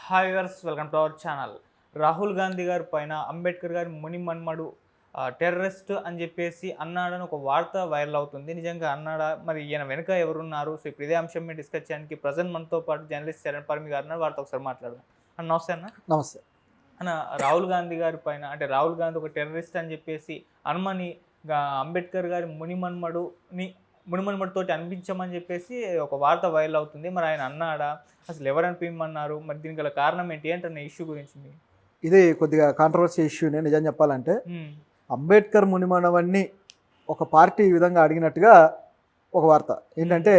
Hi viewers, welcome to our channel. Rahul Gandhi గారి పైన అంబేద్కర్ గారి ముని మన్మడు టెర్రరిస్ట్ అని చెప్పేసి అన్నాడని ఒక వార్త వైరల్ అవుతుంది. నిజంగా అన్నాడా? మరి ఈయన వెనుక ఎవరున్నారు? సో ఇప్పుడు ఇదే అంశం మీద డిస్కస్ చేయడానికి ప్రజెంట్ మనతో పాటు జర్నలిస్ట్ చరణ్ పర్మి గారు ఉన్నారు. వారితో ఒకసారి మాట్లాడదాం. అన్న నమస్తే అన్న. నమస్తే. అన్న, రాహుల్ గాంధీ గారి పైన అంటే రాహుల్ గాంధీ ఒక టెర్రరిస్ట్ అని చెప్పేసి అనుమని అంబేద్కర్ గారి మునిమన్మడితోటి అనిపించమని చెప్పేసి ఒక వార్త వైరల్ అవుతుంది. మరి ఆయన అన్నాడా? అసలు ఎవరు అనిపించమన్నారు? మరి దీనికి గల కారణం ఏంటి ఏంటన్న ఇష్యూ గురించి? ఇది కొద్దిగా కాంట్రవర్సీ ఇష్యూనే నిజం చెప్పాలంటే. అంబేద్కర్ మునిమనవన్ని ఒక పార్టీ ఈ విధంగా అడిగినట్టుగా ఒక వార్త ఏంటంటే,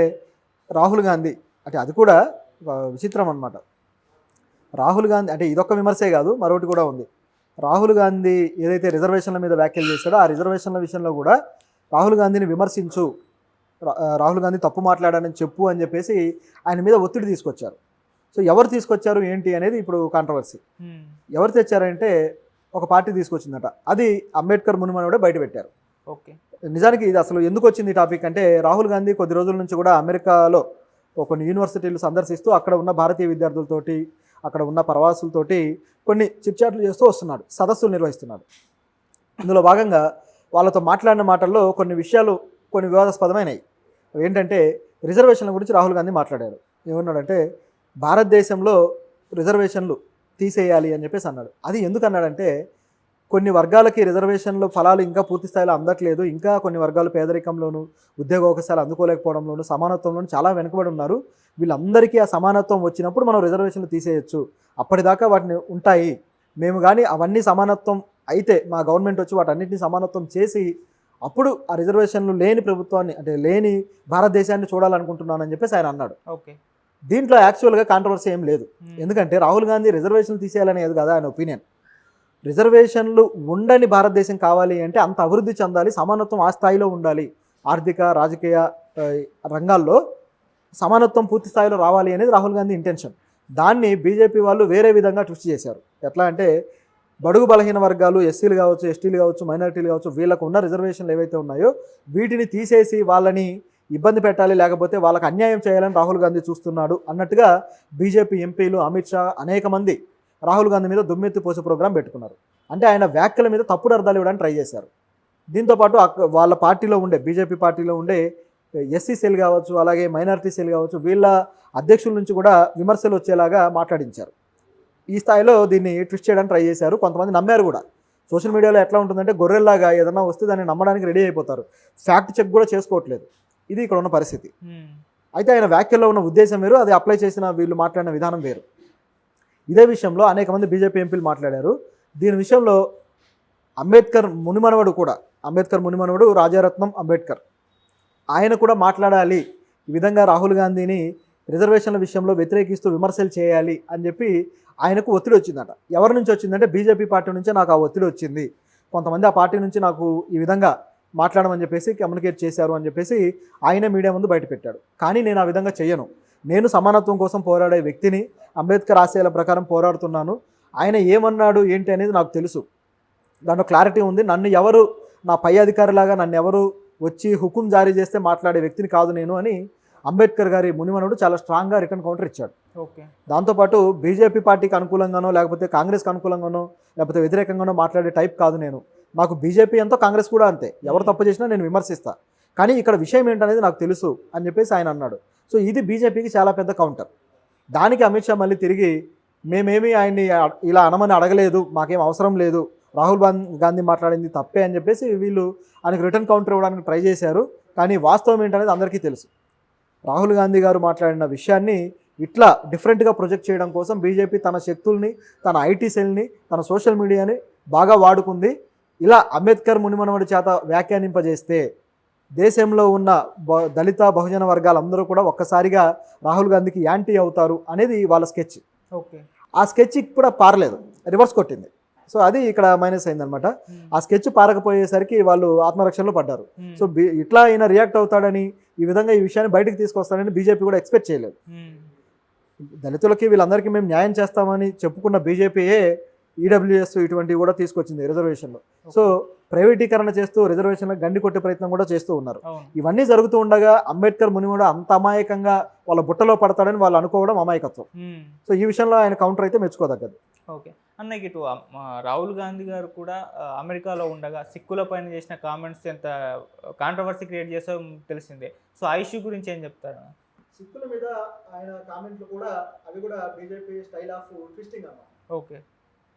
రాహుల్ గాంధీ అంటే అది కూడా విచిత్రం అనమాట. రాహుల్ గాంధీ అంటే ఇదొక్క విమర్శే కాదు, మరొకటి కూడా ఉంది. రాహుల్ గాంధీ ఏదైతే రిజర్వేషన్ల మీద వ్యాఖ్యలు చేశాడో ఆ రిజర్వేషన్ల విషయంలో కూడా రాహుల్ గాంధీని విమర్శించు, రాహుల్ గాంధీ తప్పు మాట్లాడానని చెప్పు అని చెప్పేసి ఆయన మీద ఒత్తిడి తీసుకొచ్చారు. సో ఎవరు తీసుకొచ్చారు ఏంటి అనేది ఇప్పుడు కాంట్రవర్సీ. ఎవరు తెచ్చారంటే ఒక పార్టీ తీసుకొచ్చిందట. అది అంబేద్కర్ మునిమనుడే బయట పెట్టారు. ఓకే, నిజానికి ఇది అసలు ఎందుకు వచ్చింది ఈ టాపిక్ అంటే, రాహుల్ గాంధీ కొద్ది రోజుల నుంచి కూడా అమెరికాలో కొన్ని యూనివర్సిటీలు సందర్శిస్తూ అక్కడ ఉన్న భారతీయ విద్యార్థులతోటి, అక్కడ ఉన్న ప్రవాసులతోటి కొన్ని చిట్చాట్లు చేస్తూ వస్తున్నాడు, సదస్సులు నిర్వహిస్తున్నాడు. ఇందులో భాగంగా వాళ్ళతో మాట్లాడిన మాటల్లో కొన్ని విషయాలు కొన్ని వివాదాస్పదమైనవి. ఏంటంటే రిజర్వేషన్ల గురించి రాహుల్ గాంధీ మాట్లాడారు. ఏమన్నాడంటే, భారతదేశంలో రిజర్వేషన్లు తీసేయాలి అని చెప్పేసి అన్నాడు. అది ఎందుకు అన్నాడంటే, కొన్ని వర్గాలకి రిజర్వేషన్లు ఫలాలు ఇంకా పూర్తి స్థాయిలో అందట్లేదు, ఇంకా కొన్ని వర్గాలు పేదరికంలోను, ఉద్యోగ అవకాశాలు అందుకోలేకపోవడంలోను, సమానత్వంలోను చాలా వెనుకబడి ఉన్నారు. వీళ్ళందరికీ ఆ సమానత్వం వచ్చినప్పుడు మనం రిజర్వేషన్లు తీసేయచ్చు, అప్పటిదాకా వాటిని ఉంటాయి. మేము కానీ అవన్నీ సమానత్వం అయితే మా గవర్నమెంట్ వచ్చి వాటన్నిటిని సమానత్వం చేసి అప్పుడు ఆ రిజర్వేషన్లు లేని ప్రభుత్వాన్ని అంటే లేని భారతదేశాన్ని చూడాలనుకుంటున్నానని చెప్పేసి ఆయన అన్నాడు. ఓకే, దీంట్లో యాక్చువల్గా కాంట్రవర్సీ ఏం లేదు. ఎందుకంటే రాహుల్ గాంధీ రిజర్వేషన్లు తీసేయాలనేది కదా ఆయన ఒపీనియన్. రిజర్వేషన్లు ఉండని భారతదేశం కావాలి అంటే అంత అభివృద్ధి చెందాలి, సమానత్వం ఆ స్థాయిలో ఉండాలి, ఆర్థిక రాజకీయ రంగాల్లో సమానత్వం పూర్తి స్థాయిలో రావాలి అనేది రాహుల్ గాంధీ ఇంటెన్షన్. దాన్ని బీజేపీ వాళ్ళు వేరే విధంగా ట్విస్ట్ చేశారు. ఎట్లా అంటే, బడుగు బలహీన వర్గాలు, ఎస్సీలు కావచ్చు, ఎస్టీలు కావచ్చు, మైనారిటీలు కావచ్చు, వీళ్ళకు ఉన్న రిజర్వేషన్లు ఏవైతే ఉన్నాయో వీటిని తీసేసి వాళ్ళని ఇబ్బంది పెట్టాలి, లేకపోతే వాళ్ళకి అన్యాయం చేయాలని రాహుల్ గాంధీ చూస్తున్నాడు అన్నట్టుగా బీజేపీ ఎంపీలు, అమిత్ షా అనేక మంది రాహుల్ గాంధీ మీద దుమ్మెత్తి పోసే ప్రోగ్రాం పెట్టుకున్నారు. అంటే ఆయన వ్యాఖ్యల మీద తప్పుడు అర్థాలు ఇవ్వడానికి ట్రై చేశారు. దీంతోపాటు వాళ్ళ పార్టీలో ఉండే బీజేపీ పార్టీలో ఉండే ఎస్సీ సెల్ కావచ్చు, అలాగే మైనారిటీ సెల్ కావచ్చు, వీళ్ళ అధ్యక్షుల నుంచి కూడా విమర్శలు వచ్చేలాగా మాట్లాడించారు. ఈ స్థాయిలో దీన్ని ట్విస్ట్ చేయడానికి ట్రై చేశారు. కొంతమంది నమ్మారు కూడా. సోషల్ మీడియాలో ఎట్లా ఉంటుందంటే, గొర్రెల్లాగా ఏదైనా వస్తే దాన్ని నమ్మడానికి రెడీ అయిపోతారు, ఫ్యాక్ట్ చెక్ కూడా చేసుకోవట్లేదు. ఇది ఇక్కడ ఉన్న పరిస్థితి. అయితే ఆయన వ్యాఖ్యల్లో ఉన్న ఉద్దేశం వేరు, అది అప్లై చేసిన వీళ్ళు మాట్లాడిన విధానం వేరు. ఇదే విషయంలో అనేక మంది బీజేపీ ఎంపీలు మాట్లాడారు. దీని విషయంలో అంబేద్కర్ మునిమనవడు రాజారత్నం అంబేద్కర్, ఆయన కూడా మాట్లాడాలి. ఈ విధంగా రాహుల్ గాంధీని రిజర్వేషన్ల విషయంలో వ్యతిరేకిస్తూ విమర్శలు చేయాలి అని చెప్పి ఆయనకు ఒత్తిడి వచ్చిందట. ఎవరి నుంచి వచ్చిందంటే, బీజేపీ పార్టీ నుంచే నాకు ఆ ఒత్తిడి వచ్చింది, కొంతమంది ఆ పార్టీ నుంచి నాకు ఈ విధంగా మాట్లాడమని చెప్పేసి కమ్యూనికేట్ చేశారు అని చెప్పేసి ఆయనే మీడియా ముందు బయటపెట్టాడు. కానీ నేను ఆ విధంగా చెయ్యను, నేను సమానత్వం కోసం పోరాడే వ్యక్తిని, అంబేద్కర్ ఆశయాల ప్రకారం పోరాడుతున్నాను. ఆయన ఏమన్నాడు ఏంటి అనేది నాకు తెలుసు, దాంట్లో క్లారిటీ ఉంది. నన్ను ఎవరు నా పై అధికారిలాగా నన్ను ఎవరు వచ్చి హుకుం జారీ చేస్తే మాట్లాడే వ్యక్తిని కాదు నేను అని అంబేద్కర్ గారి మునిమనుడు చాలా స్ట్రాంగ్గా రిటర్న్ కౌంటర్ ఇచ్చాడు. ఓకే, దాంతోపాటు బీజేపీ పార్టీకి అనుకూలంగానో, లేకపోతే కాంగ్రెస్కి అనుకూలంగానో, లేకపోతే వ్యతిరేకంగానో మాట్లాడే టైప్ కాదు నేను. నాకు బీజేపీ ఎంతో, కాంగ్రెస్ కూడా అంతే. ఎవరు తప్పు చేసినా నేను విమర్శిస్తా, కానీ ఇక్కడ విషయం ఏంటనేది నాకు తెలుసు అని చెప్పేసి ఆయన అన్నాడు. సో ఇది బీజేపీకి చాలా పెద్ద కౌంటర్. దానికి అమిత్ షా మళ్ళీ తిరిగి, మేమేమి ఆయన్ని ఇలా అనమని అడగలేదు, మాకేం అవసరం లేదు, రాహుల్ గాంధీ మాట్లాడింది తప్పే అని చెప్పేసి వీళ్ళు ఆయనకు రిటర్న్ కౌంటర్ ఇవ్వడానికి ట్రై చేశారు. కానీ వాస్తవం ఏంటనేది అందరికీ తెలుసు. రాహుల్ గాంధీ గారు మాట్లాడిన విషయాన్ని ఇట్లా డిఫరెంట్గా ప్రొజెక్ట్ చేయడం కోసం బీజేపీ తన శక్తుల్ని, తన ఐటీ సెల్ని, తన సోషల్ మీడియాని బాగా వాడుకుంది. ఇలా అంబేద్కర్ మునిమనవడి చేత వ్యాఖ్యానింపజేస్తే దేశంలో ఉన్న దళిత బహుజన వర్గాలందరూ కూడా ఒక్కసారిగా రాహుల్ గాంధీకి యాంటీ అవుతారు అనేది వాళ్ళ స్కెచ్. ఓకే, ఆ స్కెచ్ కూడా పారలేదు, రివర్స్ కొట్టింది. సో అది ఇక్కడ మైనస్ అయిందనమాట. ఆ స్కెచ్ పారకపోయేసరికి వాళ్ళు ఆత్మరక్షణలో పడ్డారు. సో ఇట్లా ఈయన రియాక్ట్ అవుతాడని, ఈ విధంగా ఈ విషయాన్ని బయటకు తీసుకొస్తాడని బీజేపీ కూడా ఎక్స్పెక్ట్ చేయలేదు. దళితులకి వీళ్ళందరికీ మేము న్యాయం చేస్తామని చెప్పుకున్న బీజేపీయే ఈడబ్ల్యూఎస్ ఇటువంటివి కూడా తీసుకొచ్చింది రిజర్వేషన్లో. సో ప్రైవేటీకరణ చేస్తూ రిజర్వేషన్లకు గండి కొట్టే ప్రయత్నం కూడా చేస్తూ ఉన్నారు. అవును. ఇవన్నీ జరుగుతూ ఉండగా అంబేద్కర్ మునిమడు అంత అమాయకంగా వాళ్ళ బుట్టలో పడతాడని వాళ్ళు అనుకోవడం అమాయకత్వం. సో ఈ విషయంలో ఆయన కౌంటర్ అయితే మెచ్చుకోదగ్గది. ఓకే. అన్నకి ఇటు రాహుల్ గాంధీ గారు కూడా అమెరికాలో ఉండగా సిక్కుల పైన చేసిన కామెంట్స్ ఎంత కాంట్రవర్సీ క్రియేట్ చేసో తెలిసిందే. సో ఆ ఇష్యూ గురించి ఏం చెప్తారు? సిక్కుల మీద ఆయన కామెంట్లు కూడా అవి కూడా బీజేపీ స్టైల్ ఆఫ్ ట్విస్టింగ్ అన్నమాట. ఓకే.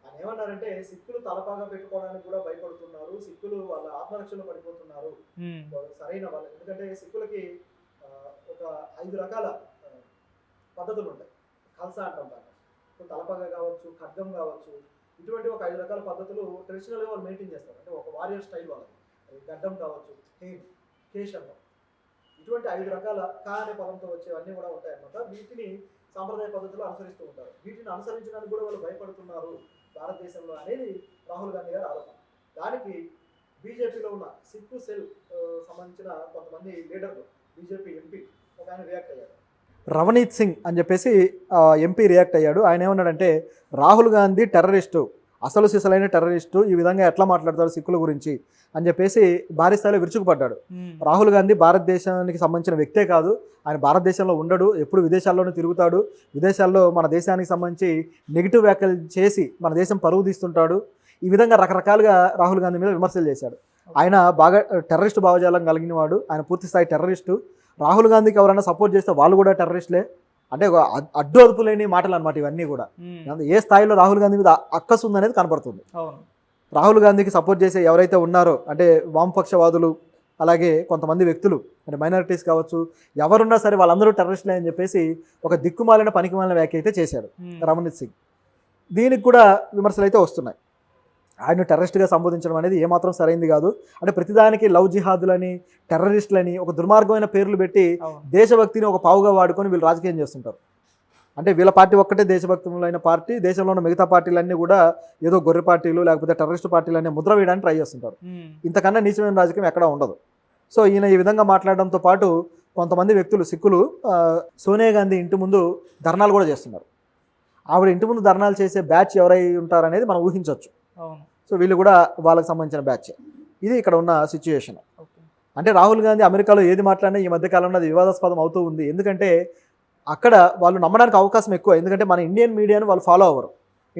ఆయన ఏమన్నారంటే సిక్కులు తలపాగా పెట్టుకోవడానికి కూడా భయపడుతున్నారు, సిక్కులు వాళ్ళ ఆత్మరక్షలో పడిపోతున్నారు, సరైన వాళ్ళు. ఎందుకంటే సిక్కులకి ఒక 5 రకాల పద్ధతులు ఉంటాయి. ఖల్సా అంటాం దాన్ని. తలపాగా కావచ్చు, ఖడ్గం కావచ్చు, ఇటువంటి ఒక 5 రకాల పద్ధతులు ట్రెడిషనల్గా వాళ్ళు మెయింటైన్ చేస్తారు. అంటే ఒక వారియర్ స్టైల్ వాళ్ళది. అది గడ్డం కావచ్చు, కేశం, ఇటువంటి 5 రకాల కా అనే పదంతో వచ్చేవన్నీ కూడా ఉంటాయన్నమాట. వీటిని సాంప్రదాయ పద్ధతిలో అనుసరిస్తూ ఉంటారు. వీటిని అనుసరించడానికి కూడా వాళ్ళు భయపడుతున్నారు భారతదేశంలో అనేది రాహుల్ గాంధీ గారి ఆరోపణ. దానికి బీజేపీలో ఉన్న సిక్కు సెల్ సంబంధించిన కొంతమంది లీడర్లు, బీజేపీ ఎంపీ ఒక ఆయన రియాక్ట్ అయ్యారు. రవనీత్ సింగ్ అని చెప్పేసి ఎంపీ రియాక్ట్ అయ్యాడు. ఆయన ఏమన్నాడంటే రాహుల్ గాంధీ టెర్రరిస్టు, అసలు సిసలైన టెర్రరిస్టు, ఈ విధంగా ఎట్లా మాట్లాడతాడు సిక్కుల గురించి అని చెప్పేసి భారీ స్థాయిలో విరుచుకుపడ్డాడు. రాహుల్ గాంధీ భారతదేశానికి సంబంధించిన వ్యక్తే కాదు, ఆయన భారతదేశంలో ఉండడు, ఎప్పుడు విదేశాల్లోనే తిరుగుతాడు, విదేశాల్లో మన దేశానికి సంబంధించి నెగిటివ్ వ్యాఖ్యలు చేసి మన దేశం పరువు తీస్తుంటాడు. ఈ విధంగా రకరకాలుగా రాహుల్ గాంధీ మీద విమర్శలు చేశాడు. ఆయన బాగా టెర్రరిస్టు భావజాలం కలిగిన వాడు, ఆయన పూర్తి స్థాయి టెర్రరిస్టు. రాహుల్ గాంధీకి ఎవరైనా సపోర్ట్ చేస్తే వాళ్ళు కూడా టెర్రరిస్టులే. అంటే అడ్డు అదుపు లేని మాటలు అనమాట ఇవన్నీ కూడా. ఏ స్థాయిలో రాహుల్ గాంధీ మీద అక్కసు ఉందనేది కనపడుతుంది. రాహుల్ గాంధీకి సపోర్ట్ చేసే ఎవరైతే ఉన్నారో అంటే వామపక్షవాదులు, అలాగే కొంతమంది వ్యక్తులు అంటే మైనారిటీస్ కావచ్చు, ఎవరున్నా సరే వాళ్ళందరూ టెర్రరిస్టులే అని చెప్పేసి ఒక దిక్కుమాలిన పనికిమాలిన వ్యాఖ్య అయితే చేశాడు రవనీత్ సింగ్. దీనికి కూడా విమర్శలు అయితే వస్తున్నాయి. ఆయన టెర్రరిస్ట్గా సంబోధించడం అనేది ఏమాత్రం సరైంది కాదు. అంటే ప్రతిదానికి లవ్ జిహాదులని, టెర్రరిస్టులని ఒక దుర్మార్గమైన పేర్లు పెట్టి దేశభక్తిని ఒక పావుగా వాడుకొని వీళ్ళు రాజకీయం చేస్తుంటారు. అంటే వీళ్ళ పార్టీ ఒక్కటే దేశభక్తులైన పార్టీ, దేశంలో ఉన్న మిగతా పార్టీలన్నీ కూడా ఏదో గొర్రె పార్టీలు లేకపోతే టెర్రరిస్ట్ పార్టీలు అనే ముద్ర వేయడానికి ట్రై చేస్తుంటారు. ఇంతకన్నా నీచమైన రాజకీయం ఎక్కడా ఉండదు. సో ఈయన ఈ విధంగా మాట్లాడడంతో పాటు కొంతమంది వ్యక్తులు సిక్కులు సోనియా గాంధీ ఇంటి ముందు ధర్నాలు కూడా చేస్తున్నారు. ఆవిడ ఇంటి ముందు ధర్నాలు చేసే బ్యాచ్ ఎవరై ఉంటారనేది మనం ఊహించవచ్చు. సో వీళ్ళు కూడా వాళ్ళకి సంబంధించిన బ్యాచ్. ఇది ఇక్కడ ఉన్న సిచ్యుయేషన్. అంటే రాహుల్ గాంధీ అమెరికాలో ఏది మాట్లాడినా ఈ మధ్యకాలంలో అది వివాదాస్పదం అవుతూ ఉంది. ఎందుకంటే అక్కడ వాళ్ళు నమ్మడానికి అవకాశం ఎక్కువ. ఎందుకంటే మన ఇండియన్ మీడియాను వాళ్ళు ఫాలో అవ్వరు,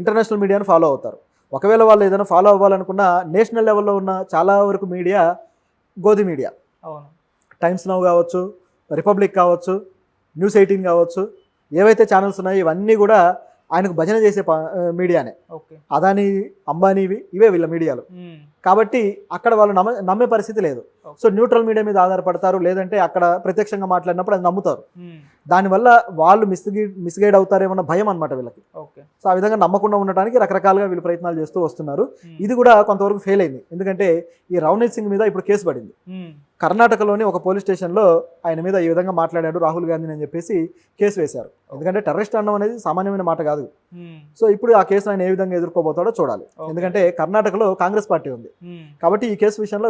ఇంటర్నేషనల్ మీడియాను ఫాలో అవుతారు. ఒకవేళ వాళ్ళు ఏదైనా ఫాలో అవ్వాలనుకున్న నేషనల్ లెవెల్లో ఉన్న చాలా వరకు మీడియా గోధి మీడియా, టైమ్స్ నౌ కావచ్చు, రిపబ్లిక్ కావచ్చు, న్యూస్ 18 కావచ్చు, ఏవైతే ఛానల్స్ ఉన్నాయో ఇవన్నీ కూడా ఆయనకు భజన చేసే మీడియానే. అదాని, అంబానీవి ఇవే వీళ్ళ మీడియాలు. కాబట్టి అక్కడ వాళ్ళు నమ్మే పరిస్థితి లేదు. సో న్యూట్రల్ మీడియా మీద ఆధారపడతారు, లేదంటే అక్కడ ప్రత్యక్షంగా మాట్లాడినప్పుడు అది నమ్ముతారు. దానివల్ల వాళ్ళు మిస్గైడ్ అవుతారేమన్న భయం అనమాట వీళ్ళకి. సో ఆ విధంగా నమ్మకుండా ఉండటానికి రకరకాలుగా వీళ్ళు ప్రయత్నాలు చేస్తూ వస్తున్నారు. ఇది కూడా కొంతవరకు ఫెయిల్ అయింది. ఎందుకంటే ఈ రవనీత్ సింగ్ మీద ఇప్పుడు కేసు పడింది. కర్ణాటకలోని ఒక పోలీస్ స్టేషన్లో ఆయన మీద ఈ విధంగా మాట్లాడాడు రాహుల్ గాంధీని అని చెప్పేసి కేసు వేశారు. ఎందుకంటే టెర్రరిస్ట్ అనడం అనేది సామాన్యమైన మాట కాదు. సో ఇప్పుడు ఆ కేసును ఆయన ఏ విధంగా ఎదుర్కోబోతాడో చూడాలి. ఎందుకంటే కర్ణాటకలో కాంగ్రెస్ పార్టీ ఉంది కాబట్టి ఈ కేసు విషయంలో